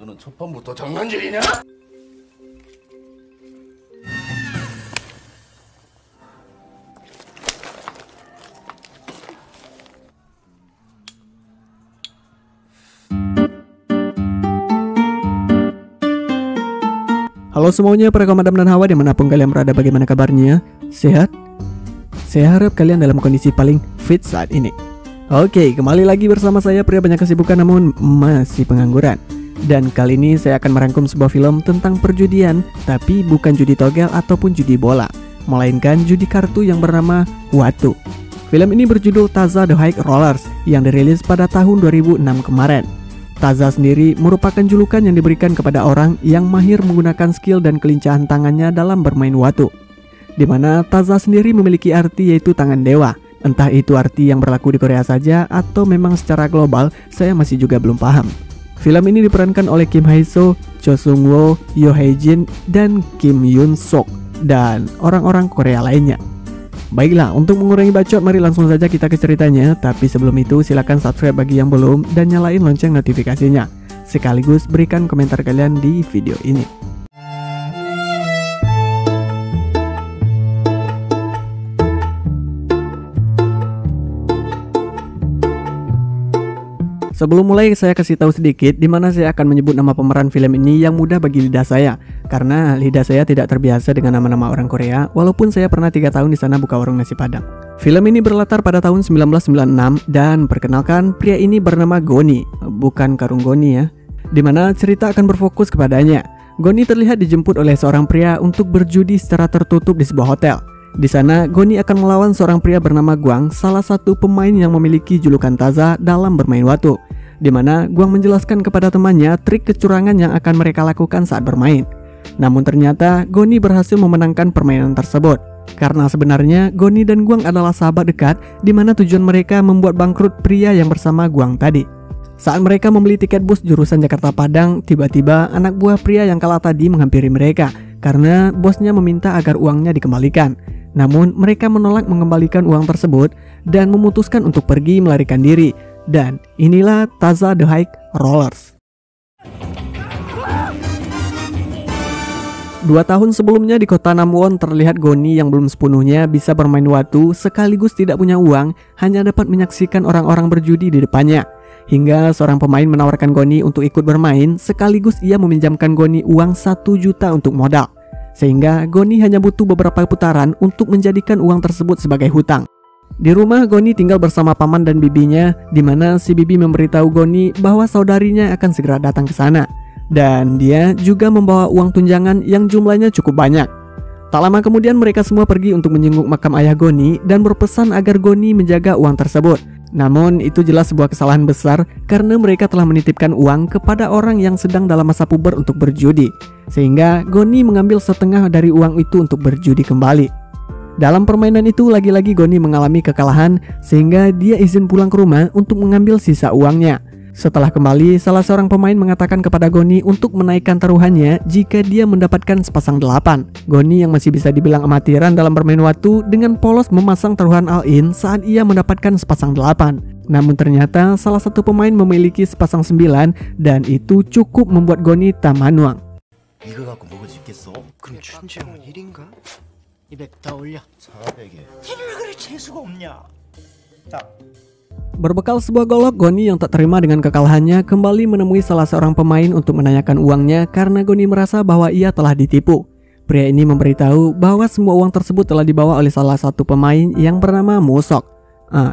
너는 첫 판부터 장난질이냐? Halo semuanya, para kaum Adam dan Hawa dimanapun kalian berada, bagaimana kabarnya? Sehat? Saya harap kalian dalam kondisi paling fit saat ini. Oke, kembali lagi bersama saya, pria banyak kesibukan namun masih pengangguran. Dan kali ini saya akan merangkum sebuah film tentang perjudian, tapi bukan judi togel ataupun judi bola, melainkan judi kartu yang bernama Watu. Film ini berjudul Tazza The High Rollers yang dirilis pada tahun 2006 kemarin. Tazza sendiri merupakan julukan yang diberikan kepada orang yang mahir menggunakan skill dan kelincahan tangannya dalam bermain watu. Di mana Tazza sendiri memiliki arti yaitu tangan dewa. Entah itu arti yang berlaku di Korea saja atau memang secara global, saya masih juga belum paham. Film ini diperankan oleh Kim Hae-soo, Cho Sung-woo, Yoo Hae-jin, dan Kim Yoon-sok, dan orang-orang Korea lainnya. Baiklah, untuk mengurangi bacot, mari langsung saja kita ke ceritanya. Tapi sebelum itu, silakan subscribe bagi yang belum dan nyalain lonceng notifikasinya. Sekaligus berikan komentar kalian di video ini. Sebelum mulai, saya kasih tahu sedikit di mana saya akan menyebut nama pemeran film ini yang mudah bagi lidah saya, karena lidah saya tidak terbiasa dengan nama-nama orang Korea, walaupun saya pernah 3 tahun di sana buka warung nasi Padang. Film ini berlatar pada tahun 1996 dan perkenalkan pria ini bernama Goni, bukan Karung Goni ya, di mana cerita akan berfokus kepadanya. Goni terlihat dijemput oleh seorang pria untuk berjudi secara tertutup di sebuah hotel. Di sana, Goni akan melawan seorang pria bernama Guang, salah satu pemain yang memiliki julukan Tazza dalam bermain watu, di mana Guang menjelaskan kepada temannya trik kecurangan yang akan mereka lakukan saat bermain. Namun ternyata Goni berhasil memenangkan permainan tersebut, karena sebenarnya Goni dan Guang adalah sahabat dekat, di mana tujuan mereka membuat bangkrut pria yang bersama Guang tadi. Saat mereka membeli tiket bus jurusan Jakarta Padang, tiba-tiba anak buah pria yang kalah tadi menghampiri mereka, karena bosnya meminta agar uangnya dikembalikan. Namun mereka menolak mengembalikan uang tersebut dan memutuskan untuk pergi melarikan diri. Dan inilah Tazza The High Rollers. 2 tahun sebelumnya di kota Namwon terlihat Goni yang belum sepenuhnya bisa bermain watu sekaligus tidak punya uang, hanya dapat menyaksikan orang-orang berjudi di depannya. Hingga seorang pemain menawarkan Goni untuk ikut bermain, sekaligus ia meminjamkan Goni uang 1 juta untuk modal. Sehingga Goni hanya butuh beberapa putaran untuk menjadikan uang tersebut sebagai hutang. Di rumah, Goni tinggal bersama paman dan bibinya, di mana si bibi memberitahu Goni bahwa saudarinya akan segera datang ke sana. Dan dia juga membawa uang tunjangan yang jumlahnya cukup banyak. Tak lama kemudian mereka semua pergi untuk menjenguk makam ayah Goni dan berpesan agar Goni menjaga uang tersebut. Namun itu jelas sebuah kesalahan besar karena mereka telah menitipkan uang kepada orang yang sedang dalam masa puber untuk berjudi. Sehingga Goni mengambil setengah dari uang itu untuk berjudi kembali. Dalam permainan itu lagi-lagi Goni mengalami kekalahan sehingga dia izin pulang ke rumah untuk mengambil sisa uangnya. Setelah kembali, salah seorang pemain mengatakan kepada Goni untuk menaikkan taruhannya jika dia mendapatkan sepasang 8. Goni yang masih bisa dibilang amatiran dalam bermain watu dengan polos memasang taruhan all-in saat ia mendapatkan sepasang 8. Namun ternyata salah satu pemain memiliki sepasang 9 dan itu cukup membuat Goni tak manuang. 이거 갖고 먹을 수 있겠어? 그럼 춘지형은 1인가? 200 더 올려. 400에. 왜 그래 재수가 없냐? 자. Berbekal sebuah golok, Goni yang tak terima dengan kekalahannya kembali menemui salah seorang pemain untuk menanyakan uangnya karena Goni merasa bahwa ia telah ditipu. Pria ini memberitahu bahwa semua uang tersebut telah dibawa oleh salah satu pemain yang bernama Musok.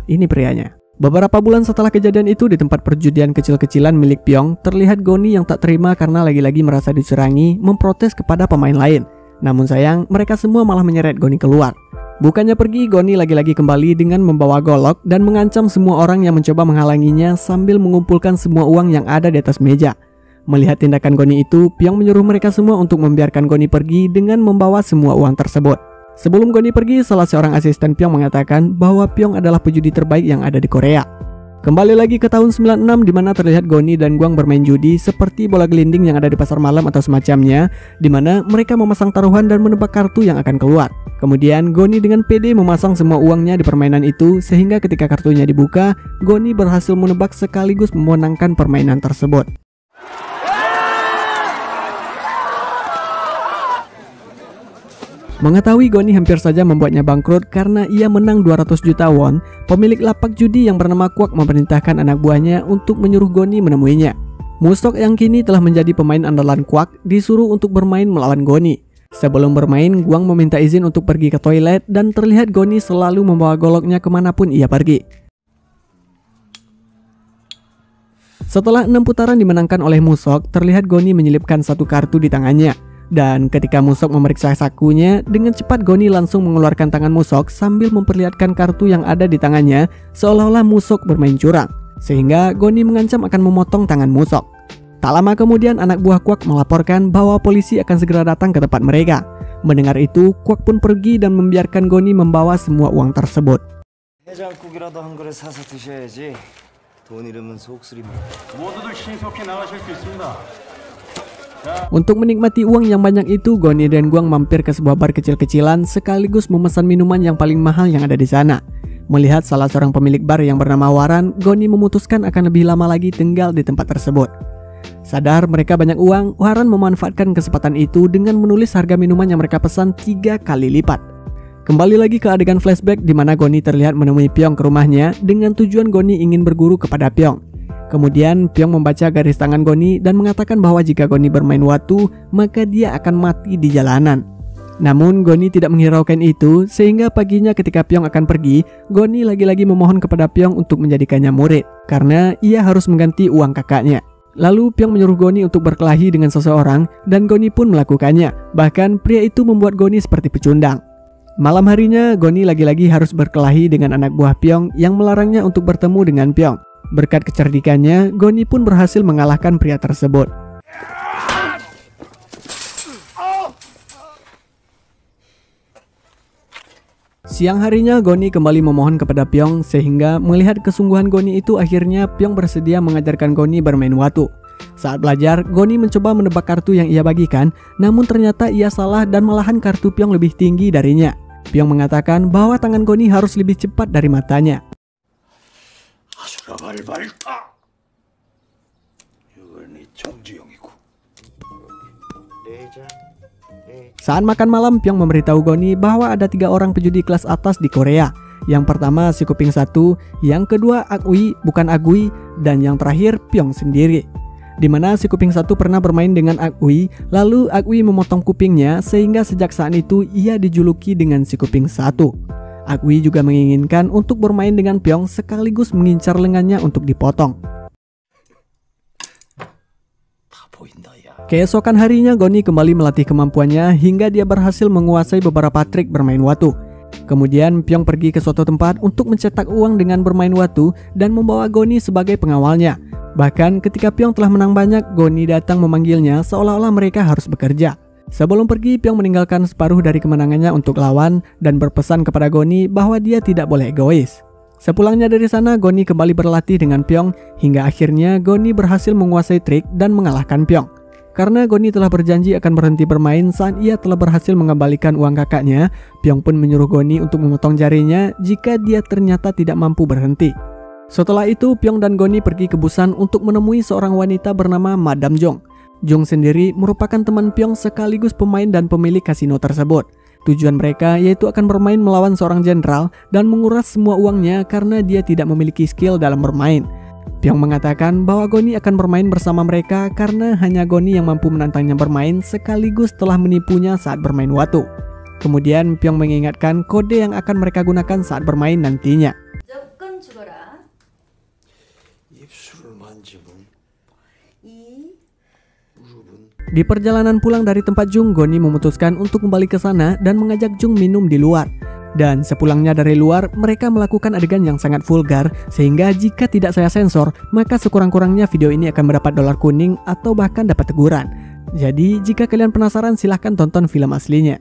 Ini prianya. Beberapa bulan setelah kejadian itu di tempat perjudian kecil-kecilan milik Pyong, terlihat Goni yang tak terima karena lagi-lagi merasa dicurangi, memprotes kepada pemain lain. Namun sayang, mereka semua malah menyeret Goni keluar. Bukannya pergi, Goni lagi-lagi kembali dengan membawa golok dan mengancam semua orang yang mencoba menghalanginya sambil mengumpulkan semua uang yang ada di atas meja. Melihat tindakan Goni itu, Pyong menyuruh mereka semua untuk membiarkan Goni pergi dengan membawa semua uang tersebut. Sebelum Goni pergi, salah seorang asisten Pyong mengatakan bahwa Pyong adalah pejudi terbaik yang ada di Korea. Kembali lagi ke tahun 96 di mana terlihat Goni dan Guang bermain judi seperti bola gelinding yang ada di pasar malam atau semacamnya, di mana mereka memasang taruhan dan menebak kartu yang akan keluar. Kemudian Goni dengan pede memasang semua uangnya di permainan itu sehingga ketika kartunya dibuka, Goni berhasil menebak sekaligus memenangkan permainan tersebut. Mengetahui Goni hampir saja membuatnya bangkrut karena ia menang 200 juta won, pemilik lapak judi yang bernama Kwak memerintahkan anak buahnya untuk menyuruh Goni menemuinya. Musok yang kini telah menjadi pemain andalan Kwak disuruh untuk bermain melawan Goni. Sebelum bermain, Gwang meminta izin untuk pergi ke toilet dan terlihat Goni selalu membawa goloknya kemanapun ia pergi. Setelah 6 putaran dimenangkan oleh Musok, terlihat Goni menyelipkan satu kartu di tangannya. Dan ketika Musok memeriksa sakunya, dengan cepat Goni langsung mengeluarkan tangan Musok sambil memperlihatkan kartu yang ada di tangannya seolah-olah Musok bermain curang. Sehingga Goni mengancam akan memotong tangan Musok. Tak lama kemudian anak buah Kwak melaporkan bahwa polisi akan segera datang ke tempat mereka. Mendengar itu, Kwak pun pergi dan membiarkan Goni membawa semua uang tersebut. 해장국이라도 한 그릇 사서 드셔야지. 돈 잃으면 속쓰립니다. 모두들 신속히 나가실 수 있습니다. Untuk menikmati uang yang banyak itu, Goni dan Gwang mampir ke sebuah bar kecil-kecilan sekaligus memesan minuman yang paling mahal yang ada di sana. Melihat salah seorang pemilik bar yang bernama Waran, Goni memutuskan akan lebih lama lagi tinggal di tempat tersebut. Sadar mereka banyak uang, Waran memanfaatkan kesempatan itu dengan menulis harga minuman yang mereka pesan 3 kali lipat. Kembali lagi ke adegan flashback di mana Goni terlihat menemui Pyong ke rumahnya dengan tujuan Goni ingin berguru kepada Pyong. Kemudian Pyong membaca garis tangan Goni dan mengatakan bahwa jika Goni bermain watu, maka dia akan mati di jalanan. Namun Goni tidak menghiraukan itu, sehingga paginya ketika Pyong akan pergi, Goni lagi-lagi memohon kepada Pyong untuk menjadikannya murid, karena ia harus mengganti uang kakaknya. Lalu Pyong menyuruh Goni untuk berkelahi dengan seseorang, dan Goni pun melakukannya. Bahkan pria itu membuat Goni seperti pecundang. Malam harinya, Goni lagi-lagi harus berkelahi dengan anak buah Pyong yang melarangnya untuk bertemu dengan Pyong. Berkat kecerdikannya, Goni pun berhasil mengalahkan pria tersebut. Siang harinya, Goni kembali memohon kepada Pyong sehingga melihat kesungguhan Goni itu akhirnya Pyong bersedia mengajarkan Goni bermain watu. Saat belajar, Goni mencoba menebak kartu yang ia bagikan, namun ternyata ia salah dan malahan kartu Pyong lebih tinggi darinya. Pyong mengatakan bahwa tangan Goni harus lebih cepat dari matanya. 아수라발 밝다. 이건 이 정지영이고. Saat makan malam, Pyong memberitahu Goni bahwa ada 3 orang pejudi kelas atas di Korea. Yang pertama si kuping 1, yang kedua Agui bukan Agui, dan yang terakhir Pyong sendiri. Di mana si kuping 1 pernah bermain dengan Agui, lalu Agui memotong kupingnya sehingga sejak saat itu ia dijuluki dengan si kuping 1. Agui juga menginginkan untuk bermain dengan Pyong sekaligus mengincar lengannya untuk dipotong. Keesokan harinya Goni kembali melatih kemampuannya hingga dia berhasil menguasai beberapa trik bermain watu. Kemudian Pyong pergi ke suatu tempat untuk mencetak uang dengan bermain watu dan membawa Goni sebagai pengawalnya. Bahkan ketika Pyong telah menang banyak, Goni datang memanggilnya seolah-olah mereka harus bekerja. Sebelum pergi, Pyong meninggalkan separuh dari kemenangannya untuk lawan dan berpesan kepada Goni bahwa dia tidak boleh egois. Sepulangnya dari sana, Goni kembali berlatih dengan Pyong hingga akhirnya Goni berhasil menguasai trik dan mengalahkan Pyong. Karena Goni telah berjanji akan berhenti bermain saat ia telah berhasil mengembalikan uang kakaknya, Pyong pun menyuruh Goni untuk memotong jarinya jika dia ternyata tidak mampu berhenti. Setelah itu, Pyong dan Goni pergi ke Busan untuk menemui seorang wanita bernama Madam Jong. Jong sendiri merupakan teman Pyong sekaligus pemain dan pemilik kasino tersebut. Tujuan mereka yaitu akan bermain melawan seorang jenderal dan menguras semua uangnya karena dia tidak memiliki skill dalam bermain. Pyong mengatakan bahwa Goni akan bermain bersama mereka karena hanya Goni yang mampu menantangnya bermain sekaligus telah menipunya saat bermain watu. Kemudian Pyong mengingatkan kode yang akan mereka gunakan saat bermain nantinya. 무조건 죽어라. 입술을 만지면 Di perjalanan pulang dari tempat Jung, Goni memutuskan untuk kembali ke sana dan mengajak Jung minum di luar. Dan sepulangnya dari luar, mereka melakukan adegan yang sangat vulgar, sehingga jika tidak saya sensor, maka sekurang-kurangnya video ini akan mendapat dolar kuning atau bahkan dapat teguran. Jadi, jika kalian penasaran, silahkan tonton film aslinya.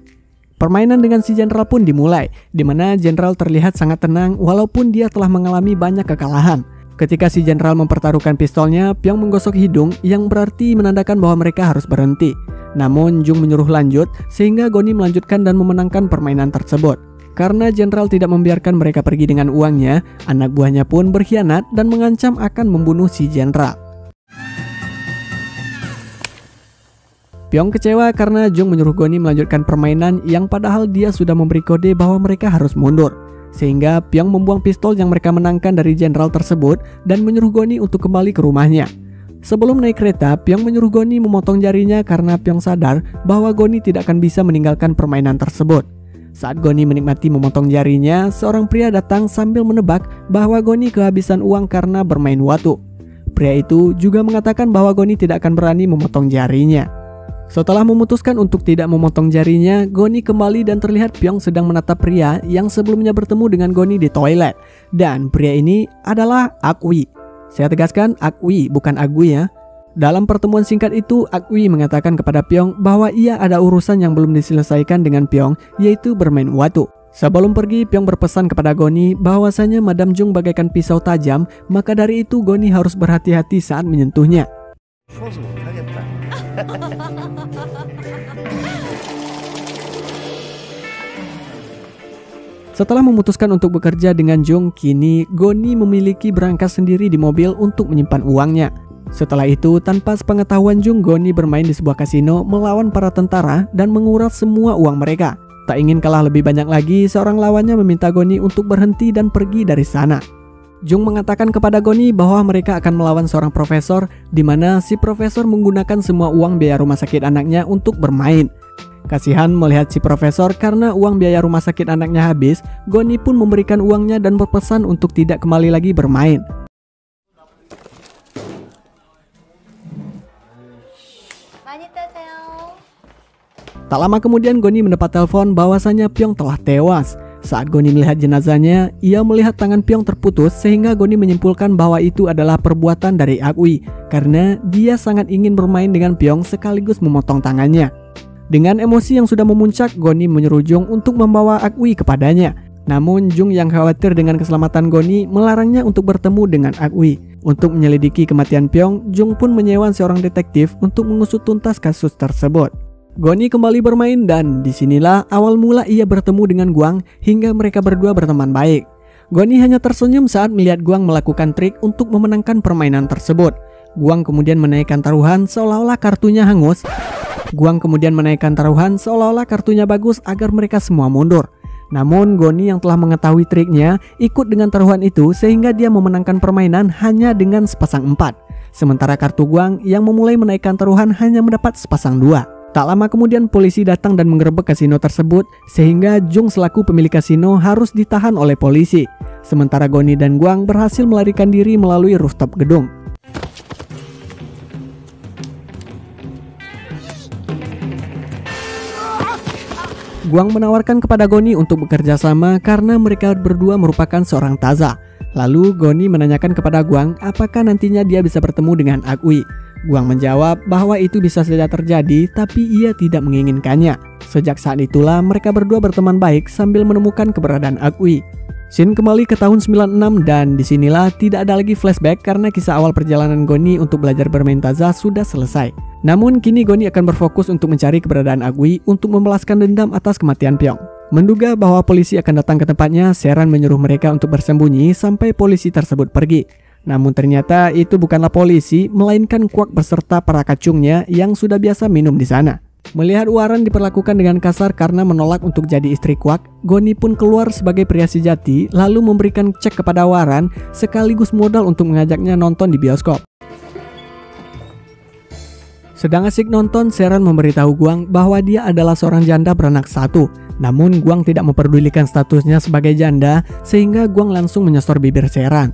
Permainan dengan si jenderal pun dimulai, di mana jenderal terlihat sangat tenang walaupun dia telah mengalami banyak kekalahan. Ketika si jenderal mempertaruhkan pistolnya, Pyong menggosok hidung yang berarti menandakan bahwa mereka harus berhenti. Namun Jung menyuruh lanjut sehingga Goni melanjutkan dan memenangkan permainan tersebut. Karena jenderal tidak membiarkan mereka pergi dengan uangnya, anak buahnya pun berkhianat dan mengancam akan membunuh si jenderal. Pyong kecewa karena Jung menyuruh Goni melanjutkan permainan yang padahal dia sudah memberi kode bahwa mereka harus mundur. Sehingga Pyong membuang pistol yang mereka menangkan dari jenderal tersebut dan menyuruh Goni untuk kembali ke rumahnya. Sebelum naik kereta, Pyong menyuruh Goni memotong jarinya karena Pyong sadar bahwa Goni tidak akan bisa meninggalkan permainan tersebut. Saat Goni menikmati memotong jarinya, seorang pria datang sambil menebak bahwa Goni kehabisan uang karena bermain watu. Pria itu juga mengatakan bahwa Goni tidak akan berani memotong jarinya. Setelah memutuskan untuk tidak memotong jarinya, Goni kembali dan terlihat Pyong sedang menatap pria yang sebelumnya bertemu dengan Goni di toilet. Dan pria ini adalah Akwi. Saya tegaskan Akwi, bukan Agwi ya. Dalam pertemuan singkat itu, Akwi mengatakan kepada Pyong bahwa ia ada urusan yang belum diselesaikan dengan Pyong, yaitu bermain watu. Sebelum pergi, Pyong berpesan kepada Goni bahwasanya Madam Jung bagaikan pisau tajam, maka dari itu Goni harus berhati-hati saat menyentuhnya. 추워서 못하겠다. Setelah memutuskan untuk bekerja dengan Jung, kini Goni memiliki berangkas sendiri di mobil untuk menyimpan uangnya. Setelah itu, tanpa sepengetahuan Jung, Goni bermain di sebuah kasino melawan para tentara dan menguras semua uang mereka. Tak ingin kalah lebih banyak lagi, seorang lawannya meminta Goni untuk berhenti dan pergi dari sana. Jung mengatakan kepada Goni bahwa mereka akan melawan seorang profesor, di mana si profesor menggunakan semua uang biaya rumah sakit anaknya untuk bermain. Kasihan melihat si profesor karena uang biaya rumah sakit anaknya habis, Goni pun memberikan uangnya dan berpesan untuk tidak kembali lagi bermain. Tak lama kemudian Goni mendapat telepon bahwasanya Pyong telah tewas. Saat Goni melihat jenazahnya, ia melihat tangan Pyong terputus sehingga Goni menyimpulkan bahwa itu adalah perbuatan dari Akwi karena dia sangat ingin bermain dengan Pyong sekaligus memotong tangannya. Dengan emosi yang sudah memuncak, Goni menyuruh Jung untuk membawa Akwi kepadanya. Namun Jung yang khawatir dengan keselamatan Goni melarangnya untuk bertemu dengan Akwi. Untuk menyelidiki kematian Pyong, Jung pun menyewa seorang detektif untuk mengusut tuntas kasus tersebut. Goni kembali bermain dan disinilah awal mula ia bertemu dengan Guang hingga mereka berdua berteman baik. Goni hanya tersenyum saat melihat Guang melakukan trik untuk memenangkan permainan tersebut. Guang kemudian menaikkan taruhan seolah-olah kartunya hangus. Bagus agar mereka semua mundur. Namun Goni yang telah mengetahui triknya ikut dengan taruhan itu sehingga dia memenangkan permainan hanya dengan sepasang 4. Sementara kartu Guang yang memulai menaikkan taruhan hanya mendapat sepasang 2. Tak lama kemudian polisi datang dan menggerebek kasino tersebut sehingga Jung selaku pemilik kasino harus ditahan oleh polisi. Sementara Goni dan Guang berhasil melarikan diri melalui rooftop gedung. Guang menawarkan kepada Goni untuk bekerja sama karena mereka berdua merupakan seorang taza. Lalu Goni menanyakan kepada Guang apakah nantinya dia bisa bertemu dengan Akwi. Guang menjawab bahwa itu bisa saja terjadi tapi ia tidak menginginkannya. Sejak saat itulah mereka berdua berteman baik sambil menemukan keberadaan Akwi. Scene kembali ke tahun 96 dan disinilah tidak ada lagi flashback karena kisah awal perjalanan Goni untuk belajar bermain taza sudah selesai. Namun kini Goni akan berfokus untuk mencari keberadaan Akwi untuk membalaskan dendam atas kematian Pyong. Menduga bahwa polisi akan datang ke tempatnya, Seran menyuruh mereka untuk bersembunyi sampai polisi tersebut pergi. Namun ternyata itu bukanlah polisi, melainkan Kwak beserta para kacungnya yang sudah biasa minum di sana. Melihat Waran diperlakukan dengan kasar karena menolak untuk jadi istri Kwak, Goni pun keluar sebagai pria sejati lalu memberikan cek kepada Waran sekaligus modal untuk mengajaknya nonton di bioskop. Sedang asik nonton, Seran memberitahu Guang bahwa dia adalah seorang janda beranak satu. Namun Guang tidak memperdulikan statusnya sebagai janda sehingga Guang langsung menyosor bibir Seran.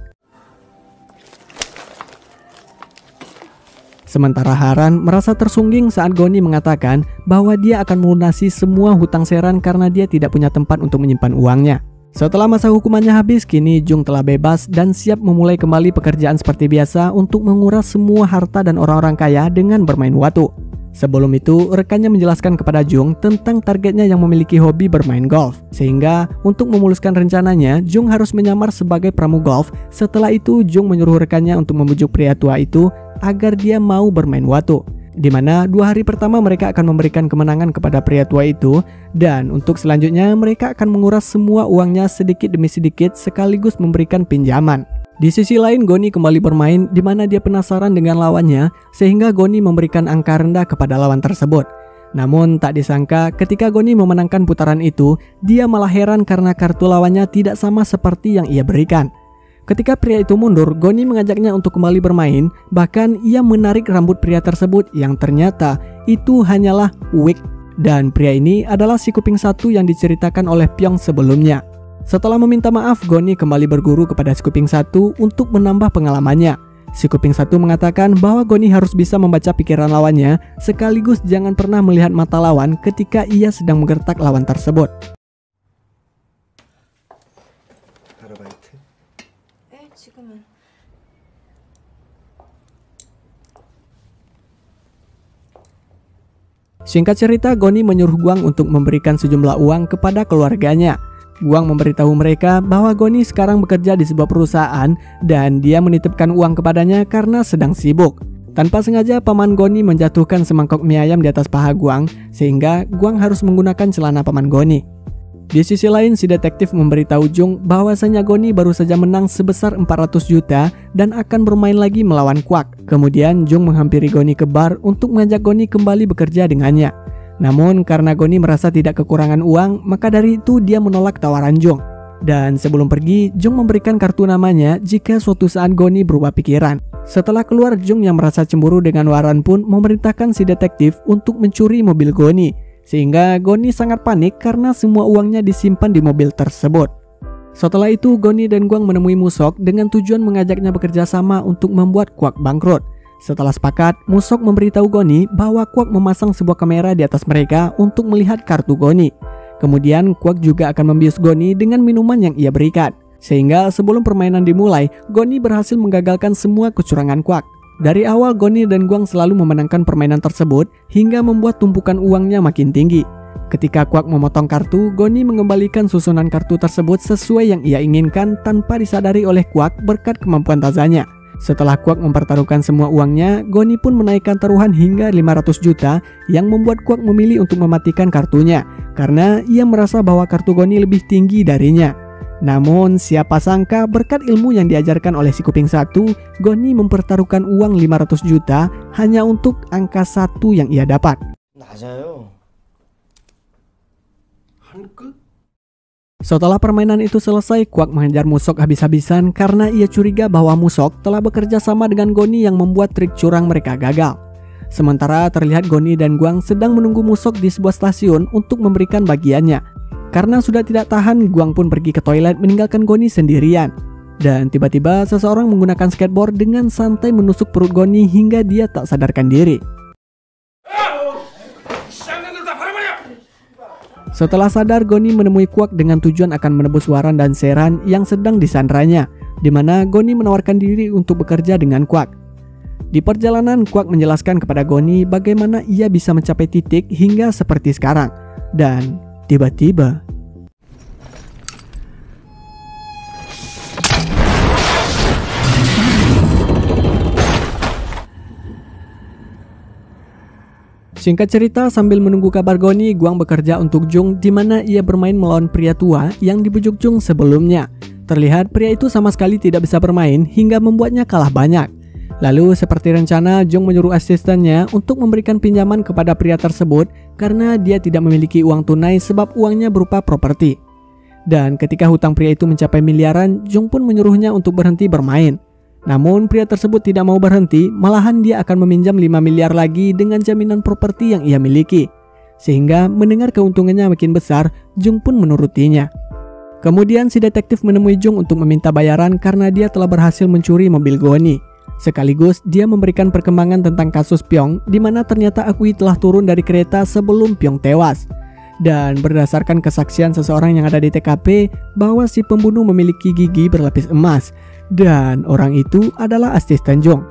Sementara Haran merasa tersungging saat Goni mengatakan bahwa dia akan melunasi semua hutang Seran karena dia tidak punya tempat untuk menyimpan uangnya. Setelah masa hukumannya habis, kini Jung telah bebas dan siap memulai kembali pekerjaan seperti biasa untuk menguras semua harta dan orang-orang kaya dengan bermain watu. Sebelum itu, rekannya menjelaskan kepada Jung tentang targetnya yang memiliki hobi bermain golf. Sehingga untuk memuluskan rencananya, Jung harus menyamar sebagai pramu golf. Setelah itu, Jung menyuruh rekannya untuk membujuk pria tua itu agar dia mau bermain watu. Di mana 2 hari pertama mereka akan memberikan kemenangan kepada pria tua itu, dan untuk selanjutnya mereka akan menguras semua uangnya sedikit demi sedikit sekaligus memberikan pinjaman. Di sisi lain, Goni kembali bermain di mana dia penasaran dengan lawannya sehingga Goni memberikan angka rendah kepada lawan tersebut. Namun tak disangka ketika Goni memenangkan putaran itu, dia malah heran karena kartu lawannya tidak sama seperti yang ia berikan. Ketika pria itu mundur, Goni mengajaknya untuk kembali bermain, bahkan ia menarik rambut pria tersebut yang ternyata itu hanyalah wig. Dan pria ini adalah si kuping satu yang diceritakan oleh Pyong sebelumnya. Setelah meminta maaf, Goni kembali berguru kepada si kuping satu untuk menambah pengalamannya. Si kuping satu mengatakan bahwa Goni harus bisa membaca pikiran lawannya, sekaligus jangan pernah melihat mata lawan ketika ia sedang menggertak lawan tersebut. 지금은. Singkat cerita, Goni menyuruh Guang untuk memberikan sejumlah uang kepada keluarganya. Guang memberitahu mereka bahwa Goni sekarang bekerja di sebuah perusahaan dan dia menitipkan uang kepadanya karena sedang sibuk. Tanpa sengaja, paman Goni menjatuhkan semangkok mie ayam di atas paha Guang sehingga Guang harus menggunakan celana paman Goni. Di sisi lain, si detektif memberitahu Jung bahwasanya Goni baru saja menang sebesar 400 juta dan akan bermain lagi melawan Kwak. Kemudian Jung menghampiri Goni ke bar untuk mengajak Goni kembali bekerja dengannya. Namun karena Goni merasa tidak kekurangan uang, maka dari itu dia menolak tawaran Jung. Dan sebelum pergi, Jung memberikan kartu namanya jika suatu saat Goni berubah pikiran. Setelah keluar, Jung yang merasa cemburu dengan Waran pun memerintahkan si detektif untuk mencuri mobil Goni. Sehingga Goni sangat panik karena semua uangnya disimpan di mobil tersebut. Setelah itu, Goni dan Guang menemui Musok dengan tujuan mengajaknya bekerja sama untuk membuat Kwak bangkrut. Setelah sepakat, Musok memberitahu Goni bahwa Kwak memasang sebuah kamera di atas mereka untuk melihat kartu Goni. Kemudian Kwak juga akan membius Goni dengan minuman yang ia berikan. Sehingga sebelum permainan dimulai, Goni berhasil menggagalkan semua kecurangan Kwak. Dari awal, Goni dan Guang selalu memenangkan permainan tersebut hingga membuat tumpukan uangnya makin tinggi. Ketika Kwak memotong kartu, Goni mengembalikan susunan kartu tersebut sesuai yang ia inginkan tanpa disadari oleh Kwak berkat kemampuan tazanya. Setelah Kwak mempertaruhkan semua uangnya, Goni pun menaikkan taruhan hingga 500 juta yang membuat Kwak memilih untuk mematikan kartunya karena ia merasa bahwa kartu Goni lebih tinggi darinya. Namun siapa sangka berkat ilmu yang diajarkan oleh si kuping satu, Goni mempertaruhkan uang 500 juta hanya untuk angka 1 yang ia dapat. 낮아요. 한 끝? Setelah permainan itu selesai, Kwak mengejar Musok habis-habisan karena ia curiga bahwa Musok telah bekerja sama dengan Goni yang membuat trik curang mereka gagal. Sementara terlihat Goni dan Guang sedang menunggu Musok di sebuah stasiun untuk memberikan bagiannya. Karena sudah tidak tahan, Guang pun pergi ke toilet meninggalkan Goni sendirian. Dan tiba-tiba seseorang menggunakan skateboard dengan santai menusuk perut Goni hingga dia tak sadarkan diri. Setelah sadar, Goni menemui Kwak dengan tujuan akan menebus Waran dan Seran yang sedang disandranya, di mana Goni menawarkan diri untuk bekerja dengan Kwak. Di perjalanan, Kwak menjelaskan kepada Goni bagaimana ia bisa mencapai titik hingga seperti sekarang. Dan tiba-tiba singkat cerita, sambil menunggu kabar Goni, Guang bekerja untuk Jung di mana ia bermain melawan pria tua yang dibujuk Jung sebelumnya. Terlihat pria itu sama sekali tidak bisa bermain hingga membuatnya kalah banyak. Lalu seperti rencana, Jung menyuruh asistennya untuk memberikan pinjaman kepada pria tersebut karena dia tidak memiliki uang tunai sebab uangnya berupa properti. Dan ketika hutang pria itu mencapai miliaran, Jung pun menyuruhnya untuk berhenti bermain. Namun pria tersebut tidak mau berhenti, malahan dia akan meminjam 5 miliar lagi dengan jaminan properti yang ia miliki. Sehingga mendengar keuntungannya makin besar, Jung pun menurutinya. Kemudian si detektif menemui Jung untuk meminta bayaran karena dia telah berhasil mencuri mobil Goni. Sekaligus dia memberikan perkembangan tentang kasus Pyong di mana ternyata Akui telah turun dari kereta sebelum Pyong tewas. Dan berdasarkan kesaksian seseorang yang ada di TKP bahwa si pembunuh memiliki gigi berlapis emas dan orang itu adalah asisten Jung.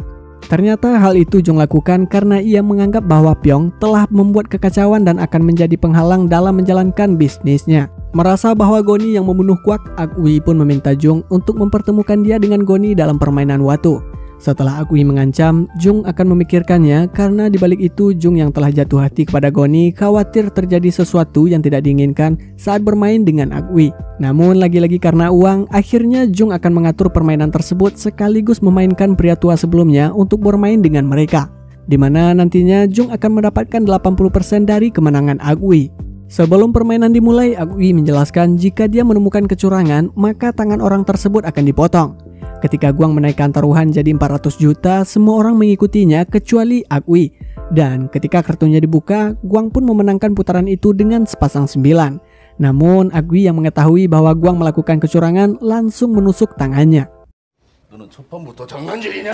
Ternyata hal itu Jung lakukan karena ia menganggap bahwa Pyong telah membuat kekacauan dan akan menjadi penghalang dalam menjalankan bisnisnya. Merasa bahwa Goni yang membunuh Kwak, Akui pun meminta Jung untuk mempertemukan dia dengan Goni dalam permainan Watu. Setelah Agui mengancam, Jung akan memikirkannya karena dibalik itu Jung yang telah jatuh hati kepada Goni khawatir terjadi sesuatu yang tidak diinginkan saat bermain dengan Agui. Namun lagi-lagi karena uang, akhirnya Jung akan mengatur permainan tersebut sekaligus memainkan pria tua sebelumnya untuk bermain dengan mereka, di mana nantinya Jung akan mendapatkan 80% dari kemenangan Agui. Sebelum permainan dimulai, Agui menjelaskan jika dia menemukan kecurangan, maka tangan orang tersebut akan dipotong. Ketika Guang menaikkan taruhan jadi 400 juta, semua orang mengikutinya kecuali Agui. Dan ketika kartunya dibuka, Guang pun memenangkan putaran itu dengan sepasang 9. Namun Agui yang mengetahui bahwa Guang melakukan kecurangan langsung menusuk tangannya. 너는 첫 판부터 장난질이냐?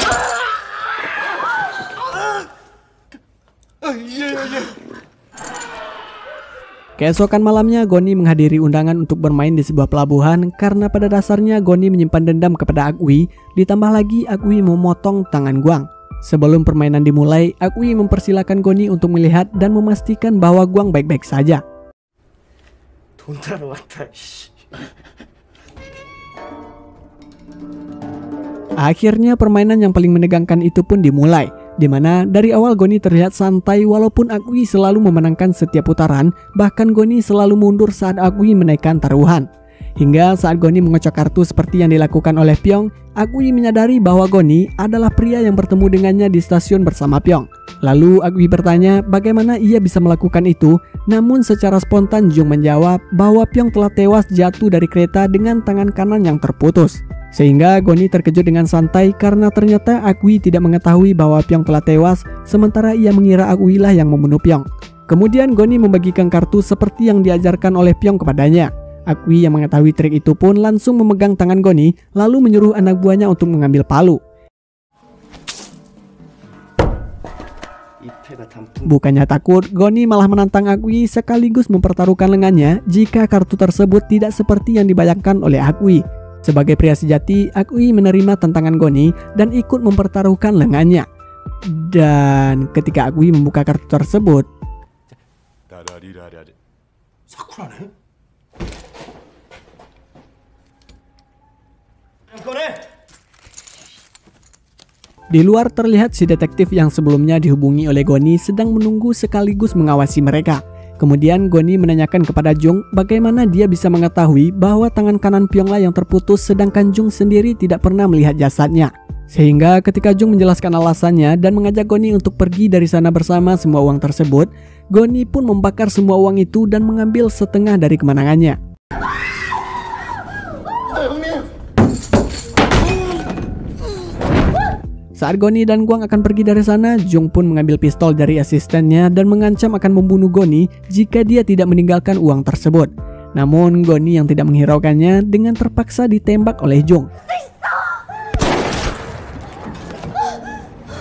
Keesokan malamnya, Goni menghadiri undangan untuk bermain di sebuah pelabuhan karena pada dasarnya Goni menyimpan dendam kepada Agui, ditambah lagi Agui memotong tangan Guang. Sebelum permainan dimulai, Agui mempersilahkan Goni untuk melihat dan memastikan bahwa Guang baik-baik saja. 돈 따러 왔다. Akhirnya permainan yang paling menegangkan itu pun dimulai, di mana dari awal Goni terlihat santai walaupun Agui selalu memenangkan setiap putaran, bahkan Goni selalu mundur saat Agui menaikkan taruhan. Hingga saat Goni mengocok kartu seperti yang dilakukan oleh Pyong, Agui menyadari bahwa Goni adalah pria yang bertemu dengannya di stasiun bersama Pyong. Lalu Agui bertanya bagaimana ia bisa melakukan itu, namun secara spontan Jung menjawab bahwa Pyong telah tewas jatuh dari kereta dengan tangan kanan yang terputus. Sehingga Goni terkejut dengan santai karena ternyata Agui tidak mengetahui bahwa Pyong telah tewas, sementara ia mengira Agui lah yang membunuh Pyong. Kemudian Goni membagikan kartu seperti yang diajarkan oleh Pyong kepadanya. Agui yang mengetahui trik itu pun langsung memegang tangan Goni, lalu menyuruh anak buahnya untuk mengambil palu. Bukannya takut, Goni malah menantang Agui sekaligus mempertaruhkan lengannya jika kartu tersebut tidak seperti yang dibayangkan oleh Agui. Sebagai pria sejati, Agui menerima tantangan Goni dan ikut mempertaruhkan lengannya. Dan ketika Agui membuka kartu tersebut, 사쿠라네? di luar terlihat si detektif yang sebelumnya dihubungi oleh Goni sedang menunggu sekaligus mengawasi mereka. Kemudian Goni menanyakan kepada Jung bagaimana dia bisa mengetahui bahwa tangan kanan Pyongla yang terputus sedangkan Jung sendiri tidak pernah melihat jasadnya. Sehingga ketika Jung menjelaskan alasannya dan mengajak Goni untuk pergi dari sana bersama semua uang tersebut, Goni pun membakar semua uang itu dan mengambil setengah dari kemenangannya. Saat Goni dan Guang akan pergi dari sana, Jung pun mengambil pistol dari asistennya dan mengancam akan membunuh Goni jika dia tidak meninggalkan uang tersebut. Namun Goni yang tidak menghiraukannya dengan terpaksa ditembak oleh Jung.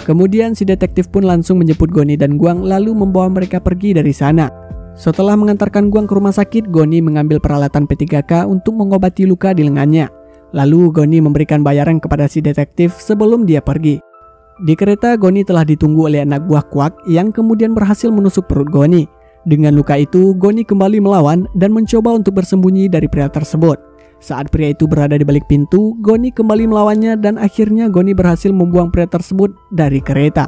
Kemudian si detektif pun langsung menjemput Goni dan Guang lalu membawa mereka pergi dari sana. Setelah mengantarkan Guang ke rumah sakit, Goni mengambil peralatan P3K untuk mengobati luka di lengannya. Lalu Goni memberikan bayaran kepada si detektif sebelum dia pergi. Di kereta, Goni telah ditunggu oleh anak buah Kwak yang kemudian berhasil menusuk perut Goni. Dengan luka itu, Goni kembali melawan dan mencoba untuk bersembunyi dari pria tersebut. Saat pria itu berada di balik pintu, Goni kembali melawannya dan akhirnya Goni berhasil membuang pria tersebut dari kereta.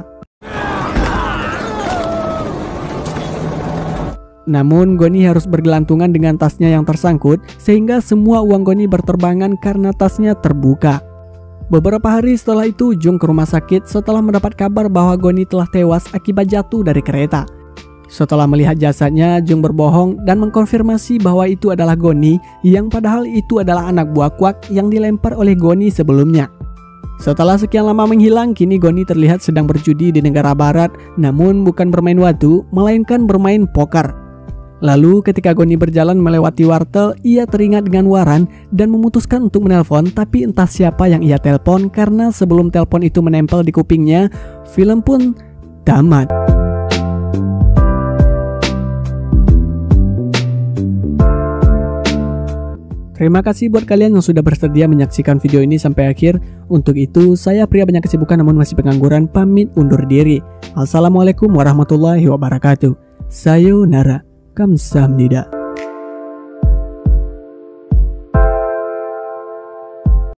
Namun Goni harus bergelantungan dengan tasnya yang tersangkut sehingga semua uang Goni berterbangan karena tasnya terbuka. Beberapa hari setelah itu Jung ke rumah sakit setelah mendapat kabar bahwa Goni telah tewas akibat jatuh dari kereta. Setelah melihat jasadnya, Jung berbohong dan mengkonfirmasi bahwa itu adalah Goni yang padahal itu adalah anak buah Kwak yang dilempar oleh Goni sebelumnya. Setelah sekian lama menghilang, kini Goni terlihat sedang berjudi di negara barat, namun bukan bermain watu, melainkan bermain poker. Lalu ketika Goni berjalan melewati wartel, ia teringat dengan Waran dan memutuskan untuk menelpon, tapi entah siapa yang ia telepon karena sebelum telepon itu menempel di kupingnya, film pun tamat. Terima kasih buat kalian yang sudah bersedia menyaksikan video ini sampai akhir. Untuk itu, saya pria banyak kesibukan namun masih pengangguran pamit undur diri. Assalamualaikum warahmatullahi wabarakatuh. Sayonara. 감사합니다.